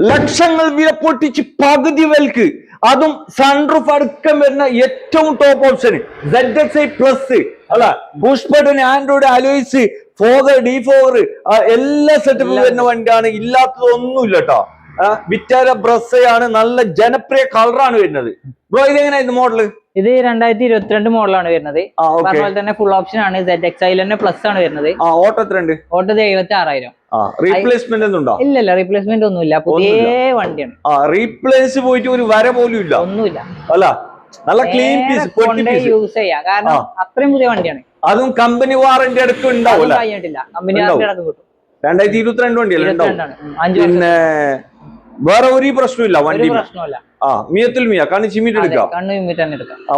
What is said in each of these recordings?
ലക്ഷങ്ങൾ വില പൊട്ടിച്ച് പകുതി വിലക്ക്, അതും സൺറൂഫ് അടക്കം വരുന്ന ഏറ്റവും ടോപ്പ് ഓപ്ഷൻ ZXi+ അല്ല, push button, Android, alloys, Bhogar, defogger എല്ലാ സെറ്റപ്പ് വരുന്ന വണ്ടിയാണ്. ഇല്ലാത്തതൊന്നുമില്ല കേട്ടോ. വിറ്റാര ബ്രസ്സയാണ്, നല്ല ജനപ്രിയ കളറാണ് വരുന്നത്. ബ്രോ ഇതെങ്ങനെയായിരുന്നു മോഡല്? ഇത് 2022 മോഡലാണ് വരുന്നത്. അതുപോലെ തന്നെ ഫുൾ ഓപ്ഷൻ ആണ്. ZXi തന്നെ പ്ലസ് ആണ് വരുന്നത്. ഓട്ടോ എത്രയുണ്ട്? ഓട്ടോ 76,000. റീപ്ലേസ്മെന്റ് ഒന്നുണ്ടോ? ഇല്ല, റീപ്ലേസ്മെന്റ് ഒന്നുമില്ല, പുതിയ വണ്ടിയാണ്. റീപ്ലേസ് പോയിട്ട് ഒരു വര പോലും ഇല്ല, ഒന്നുമില്ല. അല്ല, നല്ല ക്ലീൻ പീസ് യൂസ് ചെയ്യാം, കാരണം അത്രയും പുതിയ വണ്ടിയാണ്. അതും കമ്പനി വാറന്റി അടക്കം ഉണ്ടാവില്ല. കമ്പനി വാറന്റി അടക്കം കിട്ടും. 2022 വണ്ടിയല്ലേ ഉണ്ടാവും. പിന്നെ വേറെ ഒരു പ്രശ്നമില്ല വണ്ടി. മിയത്തിൽ മിയ കണ്ണ് ചിമ്മിട്ട് എടുക്കാം.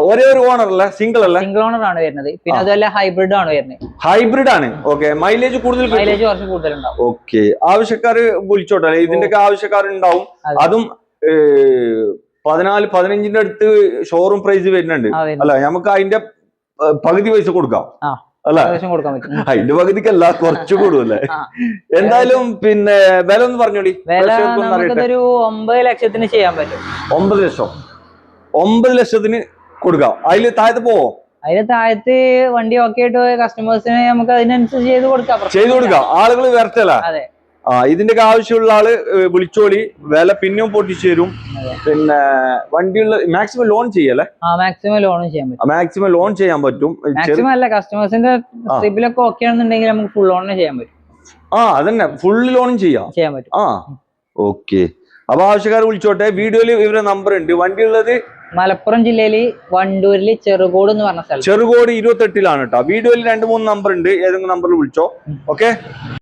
ഒരേ ഒരു ഓണർ അല്ല, സിംഗിൾ അല്ല, സിംഗിൾ ഓണർ ആണ് വരുന്നത്. പിന്നെ അതുപോലെ ഹൈബ്രിഡ് ആണ് വരുന്നത്. ഹൈബ്രിഡ് ആണ്. ഓക്കെ, മൈലേജ് കുറച്ച് കൂടുതലുണ്ടാവും. ഓക്കെ, ആവശ്യക്കാര് വിളിച്ചോട്ടെ, ഇതിന്റെ ആവശ്യക്കാരുണ്ടാവും. അതും 14-15 അടുത്ത് ഷോറൂം പ്രൈസ് വരുന്നുണ്ട് അല്ല, നമുക്ക് അതിന്റെ പകുതി പൈസ കൊടുക്കാം അല്ല, അതിന്റെ പകുതിക്കല്ല, കുറച്ച് കൂടുതലേ. എന്തായാലും പിന്നെ വില ഒന്ന് പറഞ്ഞോളി. 9 ലക്ഷത്തിന് ചെയ്യാൻ പറ്റും. 9 ലക്ഷം 9 ലക്ഷത്തിന് കൊടുക്കാം. അതില് താഴത്ത് പോവോ? അതിന് താഴത്ത് വണ്ടി ഓക്കെ ആയിട്ട് കസ്റ്റമേഴ്സിന് നമുക്ക് അതിനനുസരിച്ച് ചെയ്ത് കൊടുക്കാം. ആളുകൾ വരട്ടല്ല. ഇതിന്റെ ആവശ്യമുള്ള ആള് വിളിച്ചോളി, വില പിന്നെയും പൊട്ടിച്ചു തരും. പിന്നെ വണ്ടിയുള്ള മാക്സിമം ലോൺ ചെയ്യല്ലേ? മാക്സിമം ലോൺ ചെയ്യാൻ പറ്റും. മാക്സിമം ലോൺ ചെയ്യാൻ പറ്റും. മാക്സിമം അല്ല, കസ്റ്റമേഴ്സിന്റെ ട്രിപ്പിലൊക്കെ ഓക്കെ ആണെന്നുണ്ടെങ്കിൽ നമുക്ക് ഫുൾ ലോൺ ചെയ്യാൻ പറ്റും. അതന്നെ, ഫുൾ ലോൺ ചെയ്യാൻ പറ്റും. ഓക്കെ, അപ്പൊ ആവശ്യക്കാർ വിളിച്ചോട്ടെ. വീഡിയോയിൽ ഇവരുടെ നമ്പർ ഉണ്ട്. വണ്ടി ഉള്ളത് മലപ്പുറം ജില്ലയില് വണ്ടൂരില് ചെറുകോട് എന്ന് പറഞ്ഞ സ്ഥലം. ചെറുകോട് 28-ലാണ് കേട്ടോ. വീഡിയോയിൽ 2-3 നമ്പർ ഉണ്ട്, ഏതെങ്കിലും നമ്പറിൽ വിളിച്ചോ. ഓക്കെ.